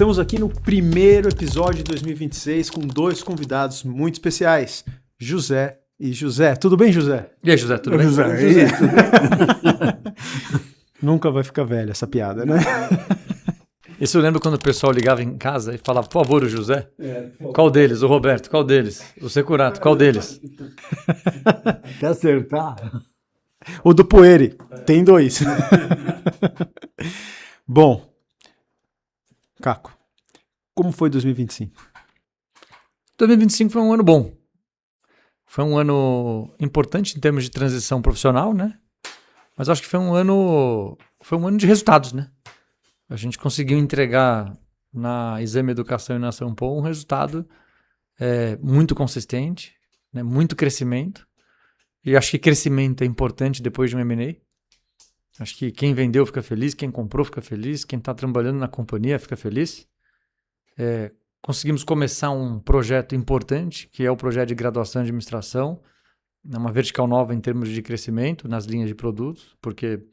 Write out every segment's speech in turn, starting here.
Estamos aqui no primeiro episódio de 2026 com dois convidados muito especiais, José e José. Tudo bem, José? E aí, José, tudo bem? José. Nunca vai ficar velha essa piada, né? Isso eu lembro quando o pessoal ligava em casa e falava, por favor, o José. Qual deles? O Roberto, qual deles? O Securato, qual deles? Até acertar. O do Poeri. Tem dois. Bom, Caco, como foi 2025? 2025 foi um ano bom. Foi um ano importante em termos de transição profissional, né? Mas acho que foi um ano de resultados, né? A gente conseguiu entregar na Exame Educação e na Sampo um resultado muito consistente, né? Muito crescimento. E acho que crescimento é importante depois de um M&A. Acho que quem vendeu fica feliz, quem comprou fica feliz, quem está trabalhando na companhia fica feliz. Conseguimos começar um projeto importante, que é o projeto de graduação em administração, uma vertical nova em termos de crescimento nas linhas de produtos, porque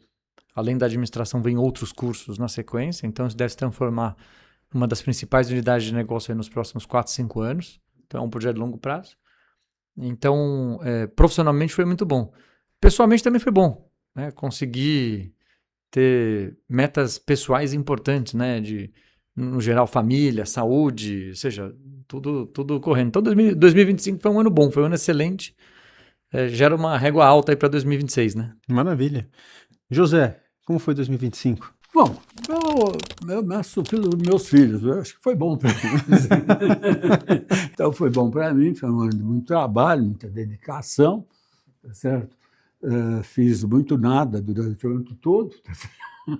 além da administração vem outros cursos na sequência, então isso deve se transformar em uma das principais unidades de negócio aí nos próximos 4, 5 anos. Então é um projeto de longo prazo. Então, profissionalmente foi muito bom. Pessoalmente também foi bom, né? Consegui ter metas pessoais importantes, né? No geral, família, saúde, ou seja, tudo correndo. Então, 2025 foi um ano bom, foi um ano excelente. Gera uma régua alta aí para 2026, né? Maravilha. José, como foi 2025? Bom, eu me assumi dos meus filhos, eu acho que foi bom para eles. Então foi bom para mim, foi um ano de muito trabalho, muita dedicação, tá certo? Fiz muito nada durante o ano todo, tá certo?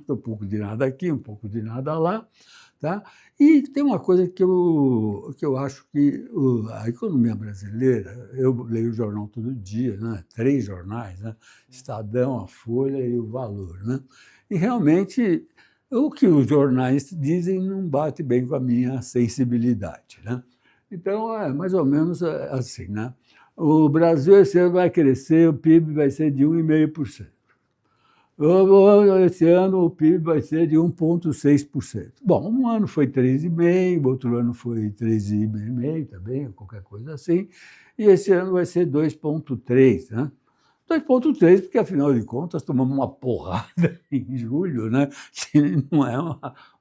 Um pouco de nada aqui, um pouco de nada lá, tá? E tem uma coisa que eu acho que a economia brasileira, eu leio o jornal todo dia, né? 3 jornais, né? Estadão, a Folha e o Valor, né? E realmente o que os jornais dizem não bate bem com a minha sensibilidade, né? Então é mais ou menos assim, né? O Brasil esse ano vai crescer, o PIB vai ser de 1,5%. Esse ano o PIB vai ser de 1,6%. Bom, um ano foi 3,5%, outro ano foi 3,5% também, qualquer coisa assim, e esse ano vai ser 2,3%, né? 2,3%, porque, afinal de contas, tomamos uma porrada em julho, né? Que não é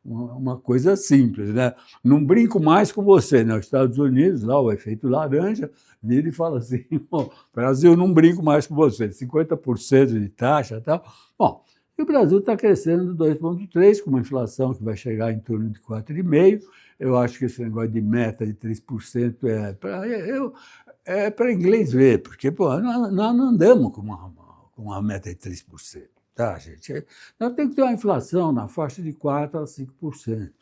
uma coisa simples, né? Não brinco mais com você, né? Os Estados Unidos, lá, o efeito laranja, vira e fala assim, Brasil, não brinco mais com você, 50% de taxa e tal. Bom, e o Brasil está crescendo 2,3%, com uma inflação que vai chegar em torno de 4,5%. Eu acho que esse negócio de meta de 3% é para inglês ver, porque nós não andamos com uma meta de 3%, tá, gente? Nós temos que ter uma inflação na faixa de 4% a 5%.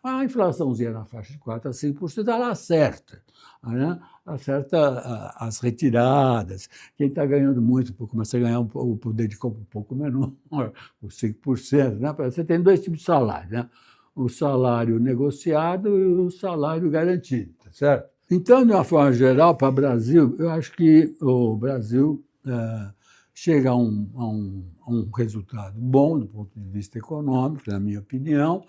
A inflaçãozinha na faixa de 4% a 5%, ela acerta, né? Acerta as retiradas. Quem está ganhando muito começa a ganhar o poder de compra um pouco menor, os 5%. Né? Você tem 2 tipos de salário, né? O salário negociado e o salário garantido, tá certo? Então, de uma forma geral, para o Brasil, eu acho que o Brasil chega a um resultado bom do ponto de vista econômico, na minha opinião.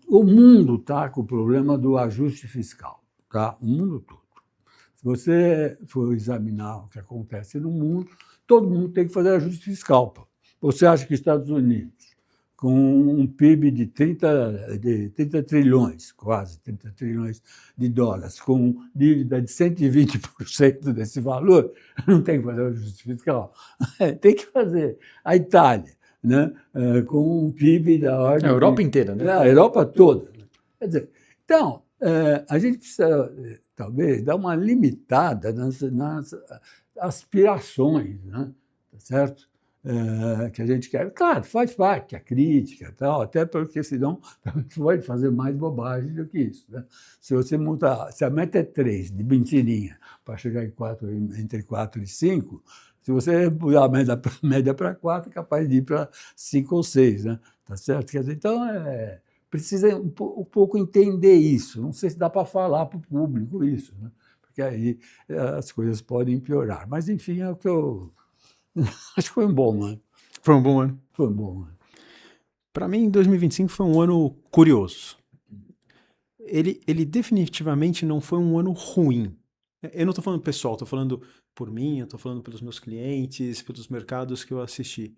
O mundo está com o problema do ajuste fiscal, tá? O mundo todo. Se você for examinar o que acontece no mundo, todo mundo tem que fazer ajuste fiscal. Pô. Você acha que Estados Unidos, com um PIB de 30 trilhões, quase 30 trilhões de dólares, com dívida de 120% desse valor, não tem que fazer o ajuste fiscal. Tem que fazer. A Itália, né? Com um PIB da ordem... A Europa inteira, né? A Europa toda. Quer dizer, então, a gente precisa, talvez, dar uma limitada nas aspirações, né? Tá certo? Que a gente quer. Claro, faz parte a crítica, tal, até porque senão você pode fazer mais bobagem do que isso. Né? Se você montar, se a meta é 3 de mentirinha para chegar em 4, entre 4 e 5, se você puser a média para 4, é capaz de ir para 5 ou 6, né? Tá certo? Quer dizer, então, precisa um pouco entender isso. Não sei se dá para falar para o público isso, né? Porque aí as coisas podem piorar. Mas, enfim, é o que eu... Acho que foi um bom ano. Foi um bom ano. Foi um bom ano. Para mim, 2025 foi um ano curioso. ele definitivamente não foi um ano ruim. Eu não estou falando pessoal, estou falando por mim, eu estou falando pelos meus clientes, pelos mercados que eu assisti.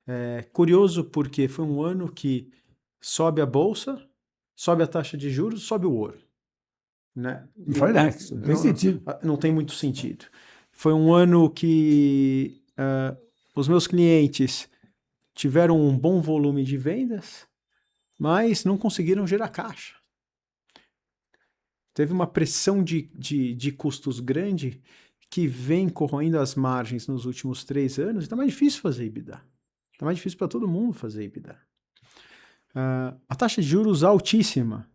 É curioso porque foi um ano que sobe a bolsa, sobe a taxa de juros, sobe o ouro. Né? Não faz nada, não tem sentido. Não tem muito sentido. Foi um ano que os meus clientes tiveram um bom volume de vendas, mas não conseguiram gerar caixa. Teve uma pressão de custos grande que vem corroendo as margens nos últimos 3 anos, e está mais difícil fazer EBITDA. Está mais difícil para todo mundo fazer EBITDA. A taxa de juros altíssima.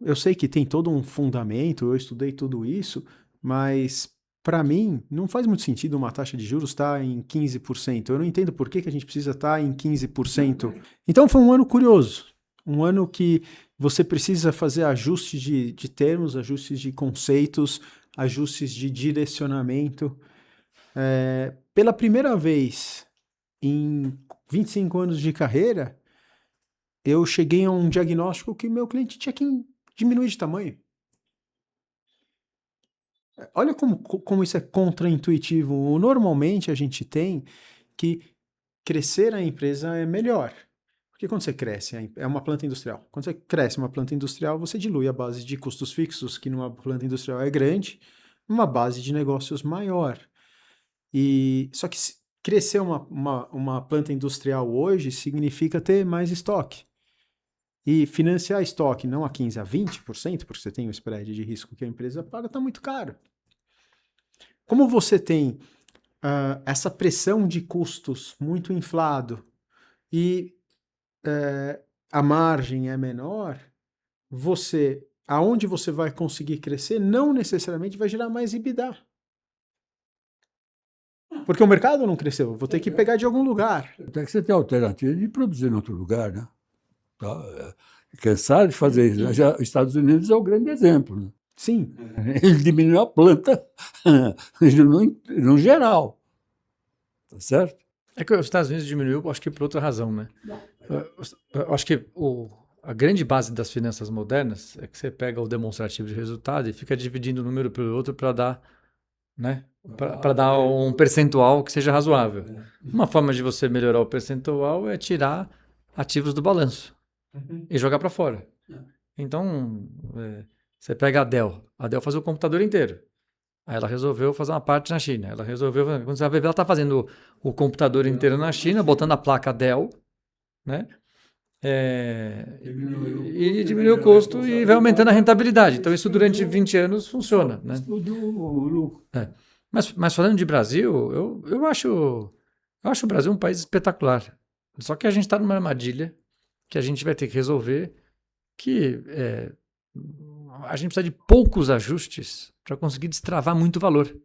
Eu sei que tem todo um fundamento, eu estudei tudo isso, mas para mim não faz muito sentido uma taxa de juros estar em 15%. Eu não entendo por que a gente precisa estar em 15%. Então foi um ano curioso, um ano que você precisa fazer ajustes de termos, ajustes de conceitos, ajustes de direcionamento. Pela primeira vez em 25 anos de carreira, eu cheguei a um diagnóstico que meu cliente tinha que diminuir de tamanho. Olha como isso é contraintuitivo. Normalmente a gente tem que crescer a empresa é melhor. Porque quando você cresce, é uma planta industrial. Quando você cresce uma planta industrial, você dilui a base de custos fixos, que numa planta industrial é grande, numa base de negócios maior. Só que crescer uma planta industrial hoje significa ter mais estoque. E financiar estoque não a 15%, a 20%, porque você tem o spread de risco que a empresa paga, está muito caro. Como você tem essa pressão de custos muito inflado e a margem é menor, aonde você vai conseguir crescer não necessariamente vai gerar mais EBITDA. Porque o mercado não cresceu, eu vou ter que pegar de algum lugar. Até que você tem a alternativa de produzir em outro lugar, né? Cansado de fazer isso. Já, os Estados Unidos é o grande exemplo. Né? Sim. Ele diminuiu a planta no geral. Tá certo? É que os Estados Unidos diminuiu, acho que por outra razão, né? Eu acho que a grande base das finanças modernas é que você pega o demonstrativo de resultado e fica dividindo um número pelo outro para dar, né? Para dar um percentual que seja razoável. Uma forma de você melhorar o percentual é tirar ativos do balanço e jogar para fora. Então, você pega a Dell faz o computador inteiro. Aí ela resolveu fazer uma parte na China. Quando você vai ver, ela está fazendo o computador inteiro na China, botando a placa Dell, né? E diminuiu o custo e vai aumentando a rentabilidade. Então, isso durante 20 anos funciona. Né? Mas falando de Brasil, eu acho o Brasil um país espetacular. Só que a gente está numa armadilha que a gente vai ter que resolver, que a gente precisa de poucos ajustes para conseguir destravar muito valor.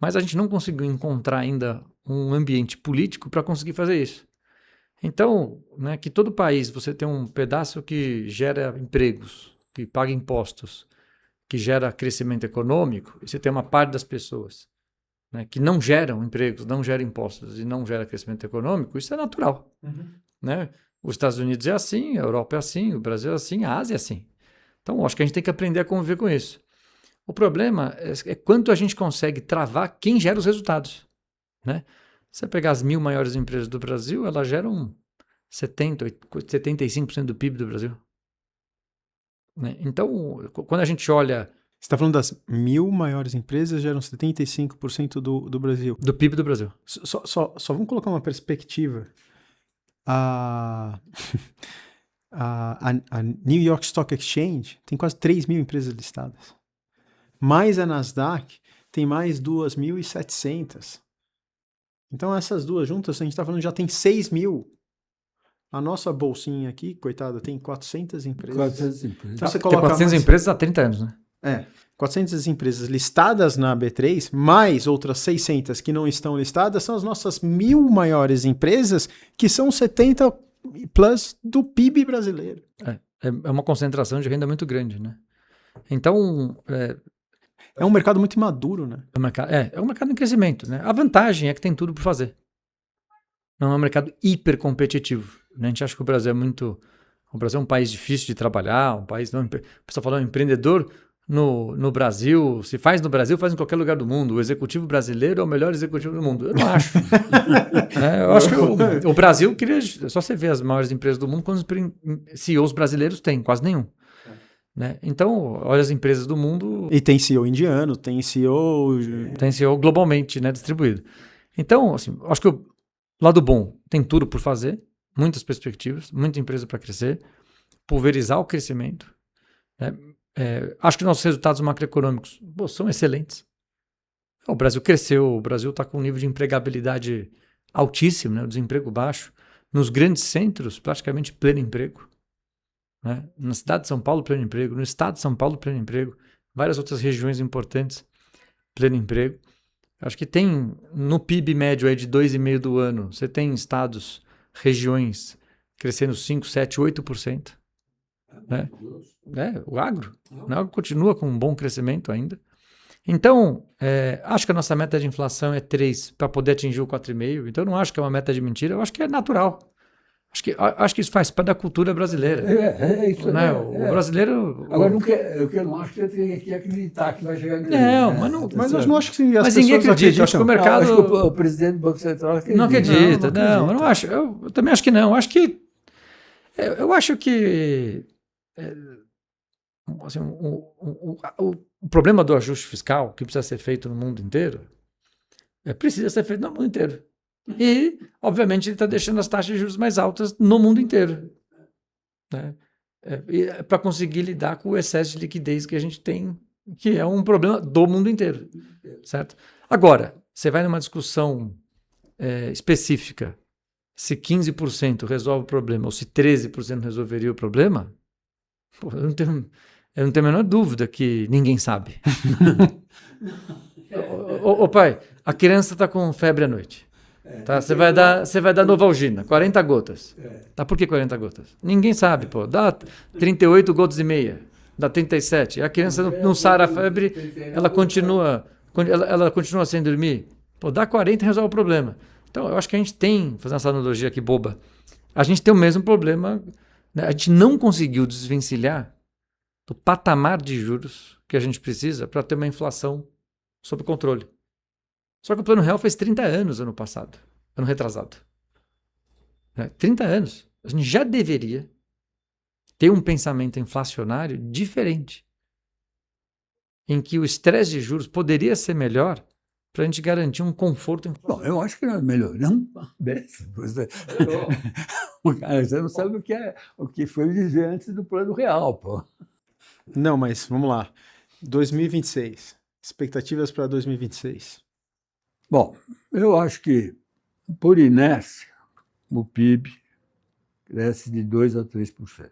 Mas a gente não conseguiu encontrar ainda um ambiente político para conseguir fazer isso. Então, né, que todo país você tem um pedaço que gera empregos, que paga impostos, que gera crescimento econômico, e você tem uma parte das pessoas, né, que não geram empregos, não geram impostos e não gera crescimento econômico, isso é natural. Né? Os Estados Unidos é assim, a Europa é assim, o Brasil é assim, a Ásia é assim. Então, acho que a gente tem que aprender a conviver com isso. O problema é quanto a gente consegue travar quem gera os resultados. Né? Se você pegar as 1.000 maiores empresas do Brasil, elas geram 75% do PIB do Brasil. Né? Então, quando a gente olha... Você está falando das 1.000 maiores empresas, geram 75% do Brasil. Do PIB do Brasil. Só vamos colocar uma perspectiva. A New York Stock Exchange tem quase 3.000 empresas listadas. Mais a Nasdaq tem mais 2.700. Então essas duas juntas, a gente está falando, já tem 6.000. A nossa bolsinha aqui, coitada, tem 400 empresas. 400 empresas. Então, você Tem coloca 400 empresas há 30 anos, né? 400 empresas listadas na B3, mais outras 600 que não estão listadas, são as nossas 1.000 maiores empresas, que são 70 plus do PIB brasileiro. É uma concentração de renda muito grande, né? Então... É um mercado muito imaduro, né? É um mercado em crescimento, né? A vantagem é que tem tudo por fazer. Não é um mercado hiper competitivo. Né? A gente acha que o Brasil é muito O Brasil é um país difícil de trabalhar, um país... Não, o pessoal fala, empreendedor no Brasil, se faz no Brasil, faz em qualquer lugar do mundo. O executivo brasileiro é o melhor executivo do mundo. Eu não acho. Eu acho que o Brasil queria... Só você ver as maiores empresas do mundo, quantos CEOs brasileiros tem? Quase nenhum. Né? Então, olha as empresas do mundo... E tem CEO indiano, tem CEO... Tem CEO globalmente, né, distribuído. Então, assim, acho que o lado bom, tem tudo por fazer, muitas perspectivas, muita empresa para crescer, pulverizar o crescimento. Né? Acho que nossos resultados macroeconômicos são excelentes. O Brasil cresceu, o Brasil está com um nível de empregabilidade altíssimo, né? O desemprego baixo. Nos grandes centros, praticamente pleno emprego. Né? Na cidade de São Paulo, pleno emprego. No estado de São Paulo, pleno emprego. Várias outras regiões importantes, pleno emprego. Acho que tem, no PIB médio aí de 2,5% do ano, você tem estados, regiões crescendo 5%, 7%, 8%. Né? O agro continua com um bom crescimento ainda. Então, acho que a nossa meta de inflação é 3% para poder atingir o 4,5%. Então, eu não acho que é uma meta de mentira, eu acho que é natural. Acho que isso faz parte da cultura brasileira. Isso, né? O brasileiro... Agora, o que eu não acho que você tem que acreditar que vai chegar em Mas eu não acho que as mas ninguém acredita. Acho que o mercado... Acho que o presidente do Banco Central acredita. Não acredita. Não, eu não acho. Eu também acho que não. Eu acho que assim, o problema do ajuste fiscal que precisa ser feito no mundo inteiro precisa ser feito no mundo inteiro. E, obviamente, ele está deixando as taxas de juros mais altas no mundo inteiro. Né? Para conseguir lidar com o excesso de liquidez que a gente tem, que é um problema do mundo inteiro. Certo? Agora, você vai numa discussão específica, se 15% resolve o problema ou se 13% resolveria o problema, eu não tenho a menor dúvida que ninguém sabe. Ô pai, a criança está com febre à noite. Tá? Você vai dar Novalgina, 40 gotas. Tá, por que 40 gotas? Ninguém sabe, pô. Dá 38 gotas e meia, dá 37. A criança não sara a febre, ela continua sem dormir. Pô, dá 40 e resolve o problema. Então, eu acho que a gente tem, fazendo essa analogia aqui boba, a gente tem o mesmo problema, né? A gente não conseguiu desvencilhar do patamar de juros que a gente precisa para ter uma inflação sob controle. Só que o Plano Real fez 30 anos ano passado, ano retrasado. 30 anos. A gente já deveria ter um pensamento inflacionário diferente, em que o estresse de juros poderia ser melhor para a gente garantir um conforto. Bom, eu acho que nós melhoramos. Você não sabe o que foi dizer antes do Plano Real, pô. Não, mas vamos lá. 2026. Expectativas para 2026. Bom, eu acho que, por inércia, o PIB cresce de 2% a 3%.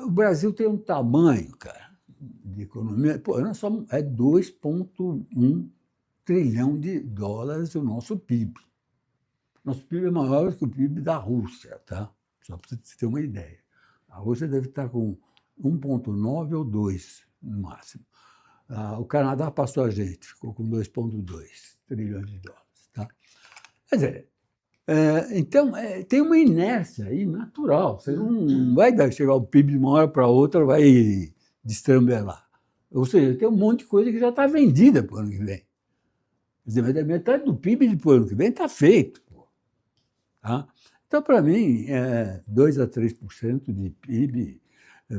O Brasil tem um tamanho, cara, de economia. Pô, nós somos 2,1 trilhão de dólares o nosso PIB. Nosso PIB é maior que o PIB da Rússia, tá? Só para você ter uma ideia. A Rússia deve estar com 1,9 ou 2 no máximo. O Canadá passou a gente, ficou com 2,2 trilhões de dólares. Tá? Quer dizer, então, tem uma inércia aí natural. Você não vai chegar o PIB de uma hora para outra, vai destrambelar. Ou seja, tem um monte de coisa que já está vendida para o ano que vem. Quer dizer, metade do PIB para o ano que vem está feito. Tá? Então, para mim, 2% a 3% de PIB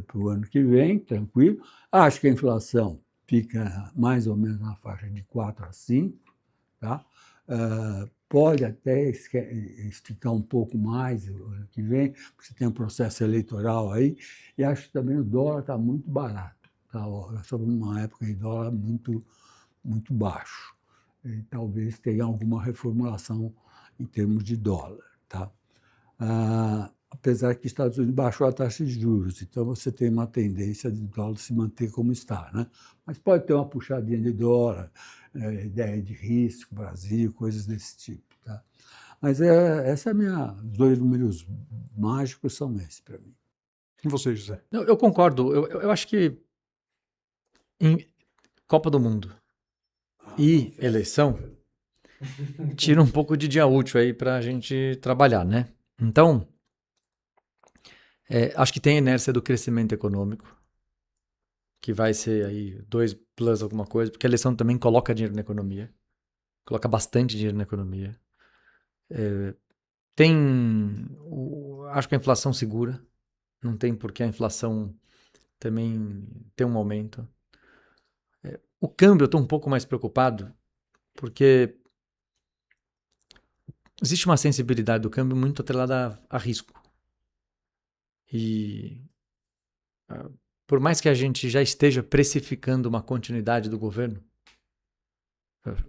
para o ano que vem, tranquilo. Acho que a inflação fica mais ou menos na faixa de 4 a 5, tá? Pode até esticar um pouco mais o ano que vem, porque você tem um processo eleitoral aí, e acho que também o dólar está muito barato. Tá? Nós estamos numa época de dólar muito, muito baixo. E talvez tenha alguma reformulação em termos de dólar. Tá? Apesar que os Estados Unidos baixou a taxa de juros, então você tem uma tendência de dólar se manter como está, né? Mas pode ter uma puxadinha de dólar, ideia de risco, Brasil, coisas desse tipo. Tá? Mas essa é a minha... Os dois números mágicos são esses para mim. E você, José? Eu concordo. Eu acho que em Copa do Mundo e eleição tira um pouco de dia útil aí para a gente trabalhar, né? Então, Acho que tem a inércia do crescimento econômico, que vai ser aí 2 plus alguma coisa, porque a eleição também coloca dinheiro na economia, coloca bastante dinheiro na economia. Acho que a inflação segura, não tem por que a inflação também ter um aumento. O câmbio eu estou um pouco mais preocupado, porque existe uma sensibilidade do câmbio muito atrelada a risco. E por mais que a gente já esteja precificando uma continuidade do governo,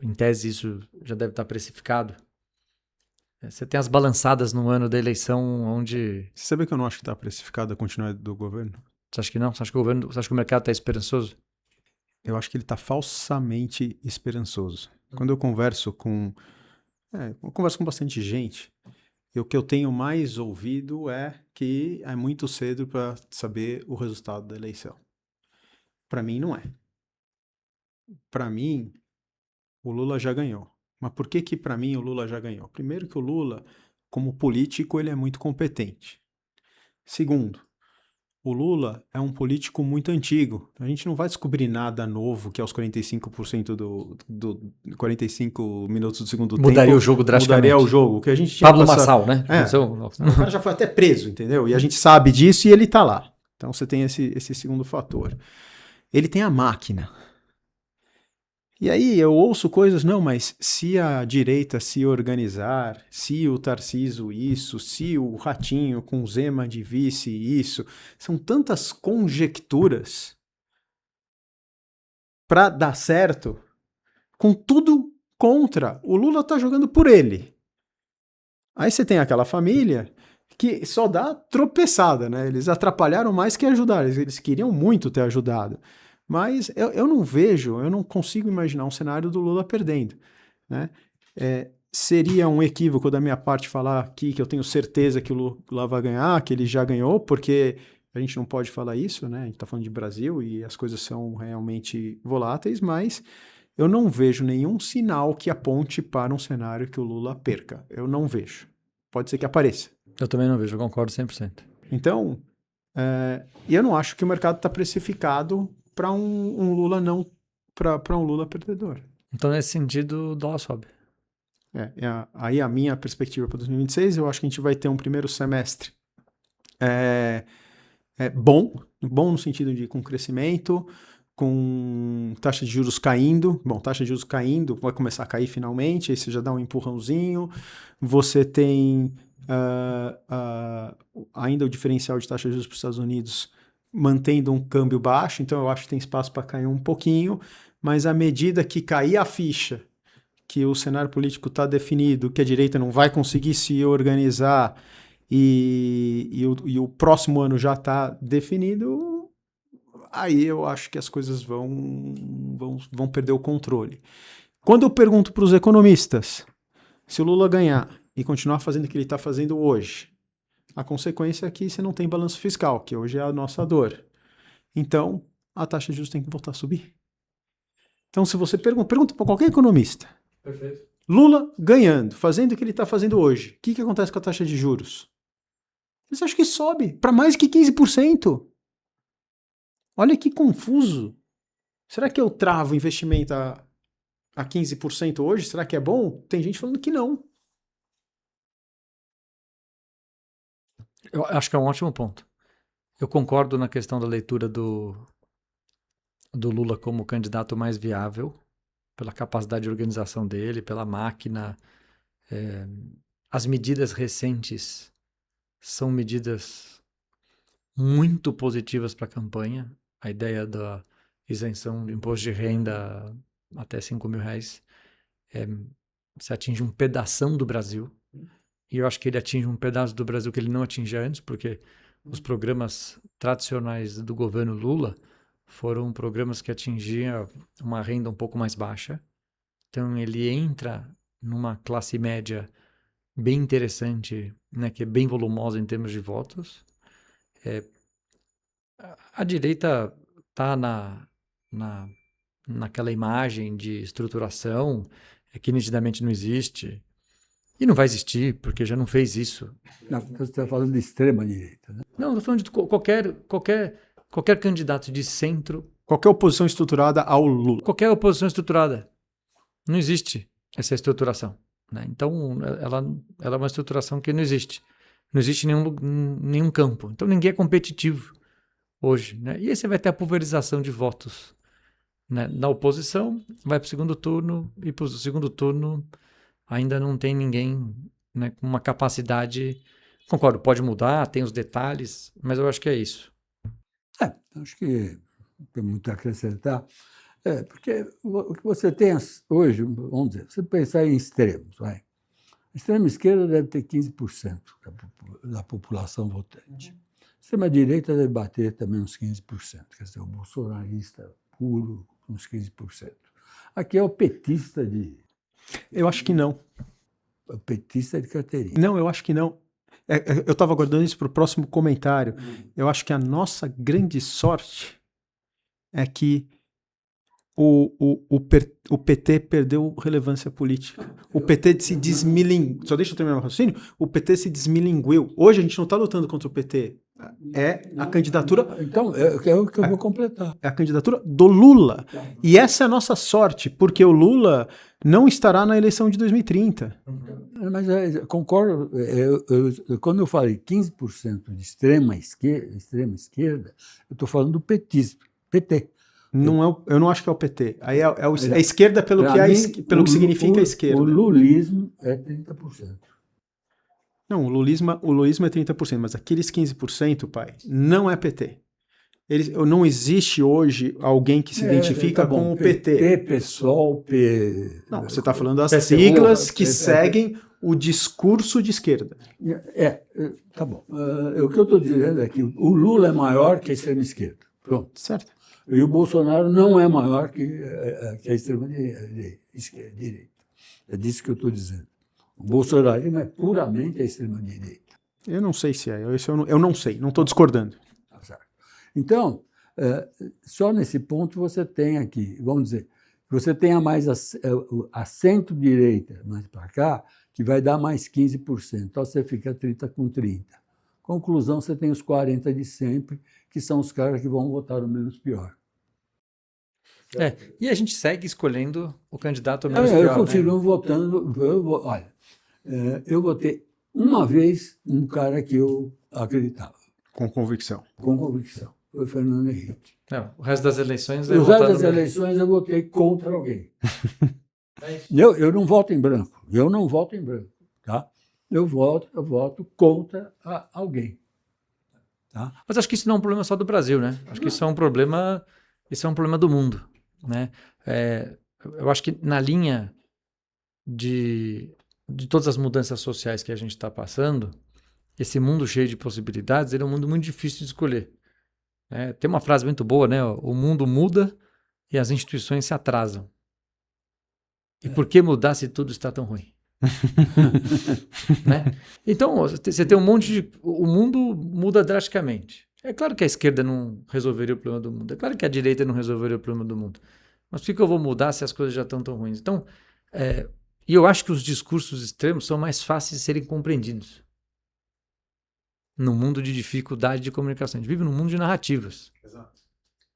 em tese isso já deve estar precificado, você tem as balançadas no ano da eleição onde... Você sabe que eu não acho que está precificada a continuidade do governo? Você acha que não? Você acha que o mercado está esperançoso? Eu acho que ele está falsamente esperançoso. Quando eu converso com bastante gente, e o que eu tenho mais ouvido é que é muito cedo para saber o resultado da eleição. Para mim, não é. Para mim, o Lula já ganhou. Mas por que para mim o Lula já ganhou? Primeiro que o Lula, como político, ele é muito competente. Segundo, o Lula é um político muito antigo. A gente não vai descobrir nada novo que aos 45% do 45 minutos do segundo tempo Mudaria o jogo drasticamente. Mudaria o jogo. O que a gente tinha Pablo Marçal, né? O cara já foi até preso, entendeu? E a gente sabe disso e ele tá lá. Então você tem esse segundo fator. Ele tem a máquina. E aí eu ouço coisas, não, mas se a direita se organizar, se o Tarcísio isso, se o Ratinho com o Zema de vice isso, são tantas conjecturas para dar certo, com tudo contra. O Lula tá jogando por ele. Aí você tem aquela família que só dá tropeçada, né? Eles atrapalharam mais que ajudaram, eles queriam muito ter ajudado. Mas eu não consigo imaginar um cenário do Lula perdendo, né? Seria um equívoco da minha parte falar aqui que eu tenho certeza que o Lula vai ganhar, que ele já ganhou, porque a gente não pode falar isso, né? A gente está falando de Brasil e as coisas são realmente voláteis, mas eu não vejo nenhum sinal que aponte para um cenário que o Lula perca. Eu não vejo. Pode ser que apareça. Eu também não vejo, eu concordo 100%. Então, eu não acho que o mercado está precificado para um Lula não, para um Lula perdedor. Então, nesse sentido, o dólar sobe. Aí a minha perspectiva para 2026, eu acho que a gente vai ter um primeiro semestre bom no sentido de com crescimento, com taxa de juros caindo. Bom, taxa de juros caindo, vai começar a cair finalmente, aí você já dá um empurrãozinho. Você tem ainda o diferencial de taxa de juros para os Estados Unidos mantendo um câmbio baixo, então eu acho que tem espaço para cair um pouquinho, mas à medida que cair a ficha, que o cenário político está definido, que a direita não vai conseguir se organizar e o próximo ano já está definido, aí eu acho que as coisas vão perder o controle. Quando eu pergunto para os economistas se o Lula ganhar e continuar fazendo o que ele está fazendo hoje, a consequência é que você não tem balanço fiscal, que hoje é a nossa dor. Então, a taxa de juros tem que voltar a subir. Então, se você pergunta para qualquer economista, Perfeito. Lula ganhando, fazendo o que ele está fazendo hoje, o que acontece com a taxa de juros? Eles acham que sobe para mais que 15%. Olha que confuso. Será que eu travo investimento a 15% hoje? Será que é bom? Tem gente falando que não. Eu acho que é um ótimo ponto. Eu concordo na questão da leitura do Lula como candidato mais viável, pela capacidade de organização dele, pela máquina. As medidas recentes são medidas muito positivas para a campanha. A ideia da isenção de imposto de renda até R$5.000 se atinge um pedação do Brasil. E eu acho que ele atinge um pedaço do Brasil que ele não atingia antes, porque os programas tradicionais do governo Lula foram programas que atingiam uma renda um pouco mais baixa. Então ele entra numa classe média bem interessante, né, que é bem volumosa em termos de votos. A direita está naquela imagem de estruturação que nitidamente não existe. E não vai existir, porque já não fez isso. Não, você está falando de extrema-direita, né? Não, estou falando de qualquer candidato de centro, Qualquer oposição estruturada ao Lula. qualquer oposição estruturada. Não existe essa estruturação, né? Então, ela é uma estruturação que não existe. Não existe nenhum campo. Então, ninguém é competitivo hoje, né? E aí você vai ter a pulverização de votos, né? Na oposição, vai para o segundo turno, e para o segundo turno ainda não tem ninguém, né, com uma capacidade. Concordo, pode mudar, tem os detalhes, mas eu acho que é isso. Acho que não tem muito a acrescentar. Porque o que você tem hoje, vamos dizer, você pensar em extremos, vai. A extrema-esquerda deve ter 15% da população votante. A extrema-direita deve bater também uns 15%, quer dizer, o bolsonarista puro, uns 15%. Aqui é o petista de... Eu acho que não. O petista de carteirinha. Não, eu acho que não. Eu estava aguardando isso para o próximo comentário. Eu acho que a nossa grande sorte é que o PT perdeu relevância política. O PT se desmilinguiu. Só deixa eu terminar o raciocínio. O PT se desmilinguiu. Hoje a gente não está lutando contra o PT. É a candidatura. Então, é o que eu vou completar. É a candidatura do Lula. E essa é a nossa sorte, porque o Lula não estará na eleição de 2030. Mas concordo. Quando eu falei 15% de extrema esquerda, eu estou falando do petismo, PT. Não eu não acho que é o PT. Aí é a esquerda pelo que significa a esquerda. O lulismo é 30%. Não, o lulismo é 30%, mas aqueles 15%, pai, não é PT. Não existe hoje alguém que se identifica com o PT. PSOL, Não, você está falando das siglas que seguem o discurso de esquerda. Tá bom. O que eu estou dizendo é que o Lula é maior que a extrema-esquerda. Pronto. Certo. E o Bolsonaro não é maior que a extrema-direita. É disso que eu estou dizendo. O bolsonarismo é puramente a extrema-direita. Eu não sei se é. Eu não sei. Não estou discordando. Então, só nesse ponto você tem aqui, vamos dizer, você tem a mais a centro-direita mais para cá, que vai dar mais 15%. Então você fica 30 com 30. Conclusão, você tem os 40 de sempre, que são os caras que vão votar o menos pior. E a gente segue escolhendo o candidato menos pior. Eu continuo votando. Olha, eu votei uma vez um cara que eu acreditava. Com convicção. Com convicção. Foi o Fernando Henrique. Não, o resto das eleições... O resto das eleições eu votei contra alguém. Eu não voto em branco. Tá? Eu voto contra alguém. Tá? Mas acho que isso não é um problema só do Brasil, né? Acho que isso é um problema do mundo, né? Eu acho que na linha de todas as mudanças sociais que a gente está passando, esse mundo cheio de possibilidades, ele é um mundo muito difícil de escolher. Tem uma frase muito boa, né? O mundo muda e as instituições se atrasam. E por que mudar se tudo está tão ruim? Né? Então, você tem um monte de... O mundo muda drasticamente. É claro que a esquerda não resolveria o problema do mundo. É claro que a direita não resolveria o problema do mundo. Mas por que eu vou mudar se as coisas já estão tão ruins? Então, e eu acho que os discursos extremos são mais fáceis de serem compreendidos. No mundo de dificuldade de comunicação. A gente vive num mundo de narrativas. Exato.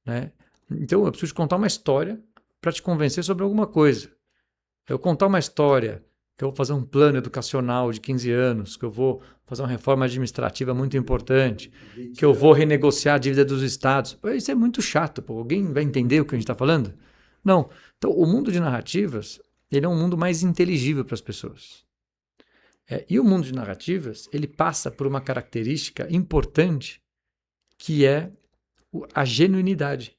Né? Então, eu preciso te contar uma história para te convencer sobre alguma coisa. Eu contar uma história que eu vou fazer um plano educacional de 15 anos, que eu vou fazer uma reforma administrativa muito importante, que eu vou renegociar a dívida dos estados. Isso é muito chato. Pô. Alguém vai entender o que a gente está falando? Não. Então, o mundo de narrativas, ele é um mundo mais inteligível para as pessoas. E o mundo de narrativas, ele passa por uma característica importante, que é a genuinidade.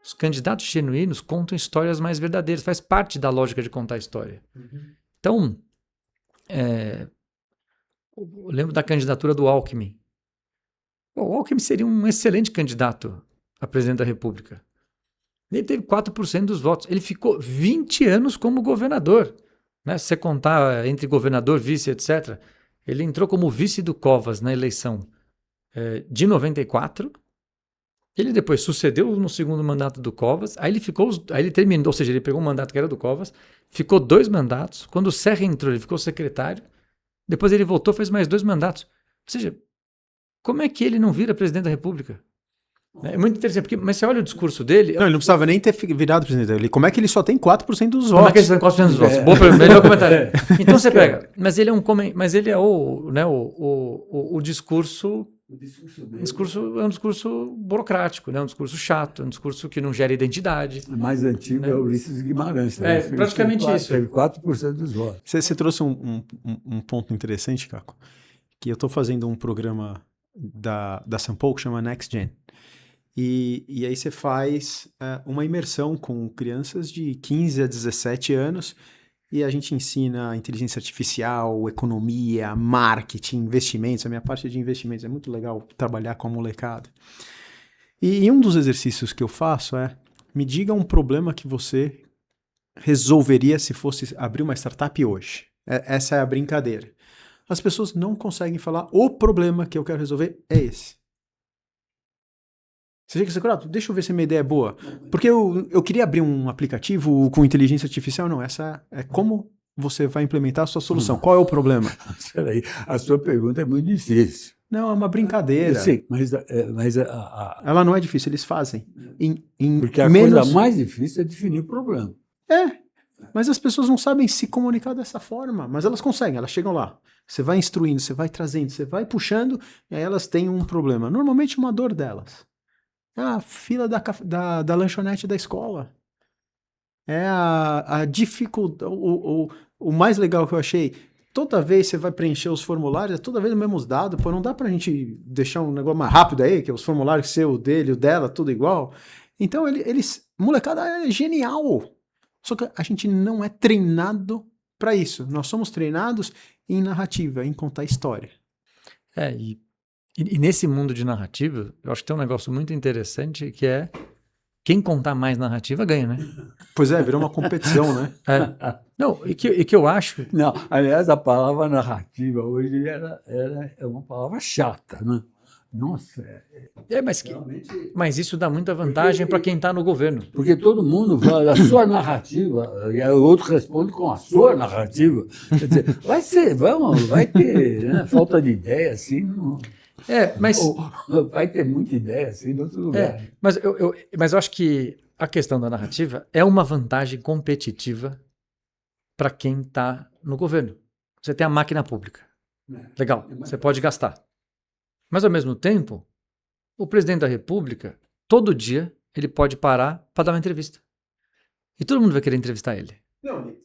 Os candidatos genuínos contam histórias mais verdadeiras, faz parte da lógica de contar história. Uhum. Então, eu lembro da candidatura do Alckmin. O Alckmin seria um excelente candidato a presidente da República. Ele teve 4% dos votos. Ele ficou 20 anos como governador. Né? Se você contar entre governador, vice, etc., ele entrou como vice do Covas na eleição de 94 Ele depois sucedeu no segundo mandato do Covas, aí ele terminou, ou seja, ele pegou um mandato que era do Covas, ficou 2 mandatos, quando o Serra entrou, ele ficou secretário, depois ele voltou, fez mais 2 mandatos. Ou seja, como é que ele não vira presidente da República? É muito interessante, mas você olha o discurso dele... Não, ele não precisava nem ter virado presidente. Como é que ele só tem 4% dos Como é votos? que ele tem 4% dos votos? Melhor comentário. Então você pega, mas ele é o discurso... é um discurso burocrático, né? Um discurso chato, um discurso que não gera identidade. O mais antigo é o Ulisses Guimarães. Praticamente isso. Teve 4% dos votos. Você trouxe um ponto interessante, Caco, que eu estou fazendo um programa da Sampo que chama Next Gen. E aí você faz uma imersão com crianças de 15 a 17 anos e a gente ensina inteligência artificial, economia, marketing, investimentos. A minha parte é de investimentos, é muito legal trabalhar com a molecada. E um dos exercícios que eu faço me diga um problema que você resolveria se fosse abrir uma startup hoje. Essa é a brincadeira. As pessoas não conseguem falar o problema que eu quero resolver é esse. Você chega e diz, deixa eu ver se a minha ideia é boa. Porque eu queria abrir um aplicativo com inteligência artificial. Não, essa é como você vai implementar a sua solução. Qual é o problema? Peraí, a sua pergunta é muito difícil. Não, é uma brincadeira. Sim, mas ela não é difícil, eles fazem. Porque a coisa mais difícil é definir o problema. Mas as pessoas não sabem se comunicar dessa forma. Mas elas conseguem, elas chegam lá. Você vai instruindo, você vai trazendo, você vai puxando, e aí elas têm um problema. Normalmente uma dor delas. É a fila da lanchonete da escola. É a dificuldade. O mais legal que eu achei, toda vez você vai preencher os formulários, é toda vez os mesmos dados. Pô, não dá pra gente deixar um negócio mais rápido aí, que é os formulários seu, o dele, o dela, tudo igual. Então molecada é genial. Só que a gente não é treinado para isso. Nós somos treinados em narrativa, em contar história. E nesse mundo de narrativa, eu acho que tem um negócio muito interessante que é quem contar mais narrativa ganha, né? Pois é, virou uma competição, né? Não, e que eu acho... Não, aliás, a palavra narrativa hoje é uma palavra chata, né? Nossa. Mas isso dá muita vantagem para quem está no governo. Porque todo mundo fala a sua narrativa, e o outro responde com a sua narrativa. Quer dizer, vai ter falta de ideia, assim. Não... vai ter muita ideia, assim, em outro lugar. Mas eu acho que a questão da narrativa é uma vantagem competitiva para quem está no governo. Você tem a máquina pública. Legal, você pode gastar. Mas, ao mesmo tempo, o presidente da República, todo dia, ele pode parar para dar uma entrevista. E todo mundo vai querer entrevistar ele.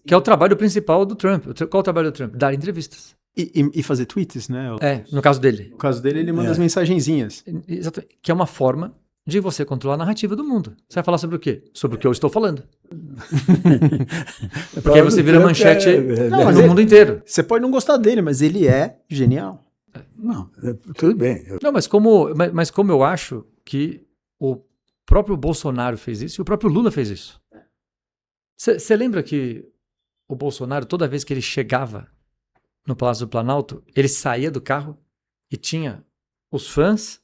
Que é o trabalho principal do Trump. Qual é o trabalho do Trump? Dar entrevistas. E fazer tweets, né? No caso dele. No caso dele, ele manda as mensagenzinhas. Exatamente. Que é uma forma de você controlar a narrativa do mundo. Você vai falar sobre o quê? Sobre o que eu estou falando. Porque aí você vira manchete no mundo inteiro. Você pode não gostar dele, mas ele é genial. Não, tudo bem. Não, mas como eu acho que o próprio Bolsonaro fez isso e o próprio Lula fez isso. Você lembra que o Bolsonaro, toda vez que ele chegava no Palácio do Planalto, ele saía do carro e tinha os fãs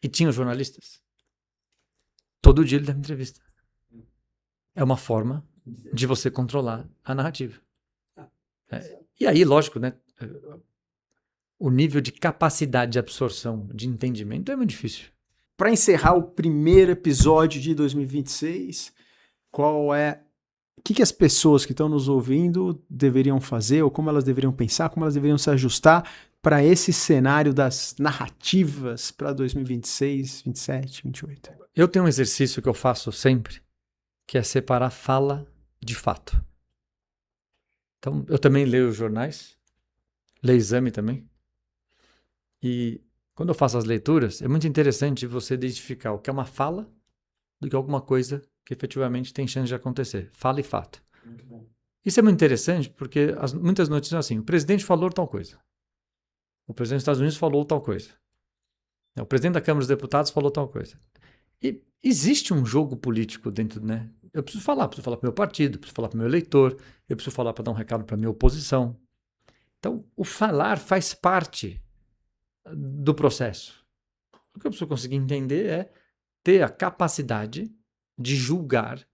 e tinha os jornalistas? Todo dia ele dava entrevista. É uma forma de você controlar a narrativa. E aí, lógico, né? O nível de capacidade de absorção, de entendimento é muito difícil. Para encerrar o primeiro episódio de 2026, o que as pessoas que estão nos ouvindo deveriam fazer, ou como elas deveriam pensar, como elas deveriam se ajustar para esse cenário das narrativas para 2026, 27, 28? Eu tenho um exercício que eu faço sempre, que é separar fala de fato. Então, eu também leio os jornais, leio exame também. E quando eu faço as leituras, é muito interessante você identificar o que é uma fala do que alguma coisa que efetivamente tem chance de acontecer. Fala e fato. Muito bom. Isso é muito interessante porque muitas notícias são assim, o presidente falou tal coisa. O presidente dos Estados Unidos falou tal coisa. O presidente da Câmara dos Deputados falou tal coisa. E existe um jogo político dentro, né? Eu preciso falar para o meu partido, preciso falar para o meu eleitor, eu preciso falar para dar um recado para a minha oposição. Então, o falar faz parte do processo. O que eu preciso conseguir entender é ter a capacidade de julgar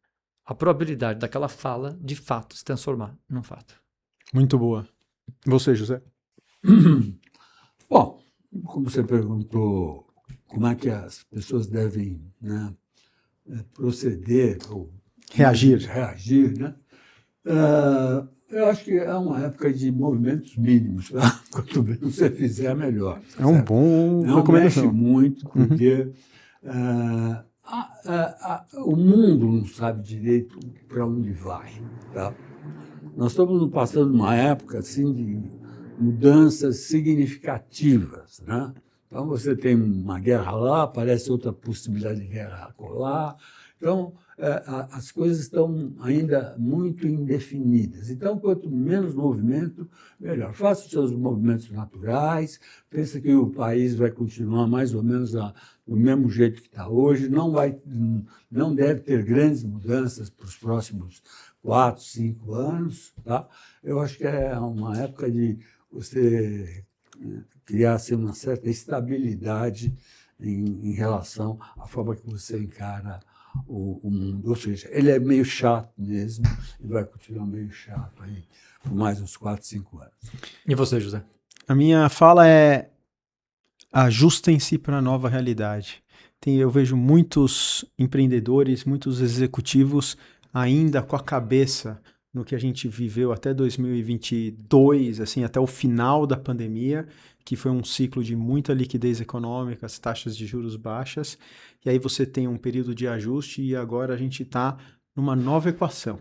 a probabilidade daquela fala de fato se transformar num fato. Muito boa. Você, José? Bom, como você perguntou, como é que as pessoas devem, né, proceder ou Reagir. né? Eu acho que é uma época de movimentos mínimos. Tá? Quanto menos você fizer, melhor. É um bom Não recomendação. mexe muito, porque o mundo não sabe direito para onde vai. Tá? Nós estamos passando uma época assim, de mudanças significativas. Né? Então, você tem uma guerra lá, aparece outra possibilidade de guerra lá. Então, as coisas estão ainda muito indefinidas. Então, quanto menos movimento, melhor. Faça os seus movimentos naturais, pensa que o país vai continuar mais ou menos do mesmo jeito que está hoje, não deve ter grandes mudanças para os próximos 4, 5 anos. Tá? Eu acho que é uma época de você criar assim, uma certa estabilidade em relação à forma que você encara o mundo. Ou seja, ele é meio chato mesmo e vai continuar meio chato aí por mais uns 4, 5 anos. E você, José? A minha fala é: ajustem-se para a nova realidade. Eu vejo muitos empreendedores, muitos executivos ainda com a cabeça no que a gente viveu até 2022, assim, até o final da pandemia, que foi um ciclo de muita liquidez econômica, as taxas de juros baixas, e aí você tem um período de ajuste e agora a gente está numa nova equação.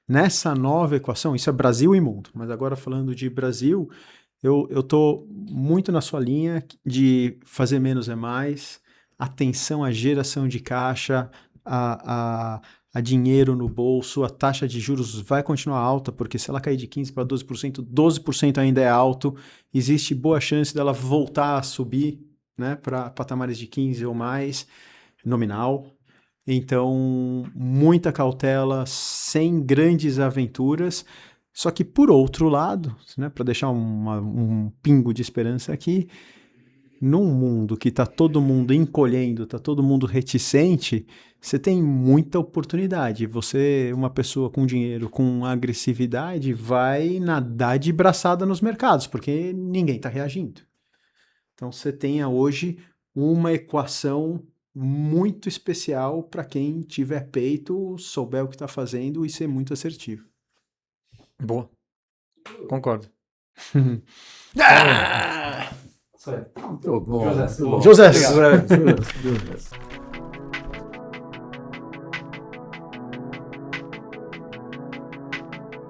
Nessa nova equação, isso é Brasil e mundo, mas agora falando de Brasil, eu estou muito na sua linha de fazer menos é mais, atenção à geração de caixa, a dinheiro no bolso, a taxa de juros vai continuar alta, porque se ela cair de 15% para 12%, 12% ainda é alto, existe boa chance dela voltar a subir, né, para patamares de 15% ou mais, nominal. Então, muita cautela, sem grandes aventuras. Só que, por outro lado, né, para deixar um pingo de esperança aqui, num mundo que está todo mundo encolhendo, está todo mundo reticente, você tem muita oportunidade. Você, uma pessoa com dinheiro, com agressividade, vai nadar de braçada nos mercados, porque ninguém está reagindo. Então, você tem hoje uma equação muito especial para quem tiver peito, souber o que está fazendo e ser muito assertivo. Boa. Concordo. Muito bom. José. José.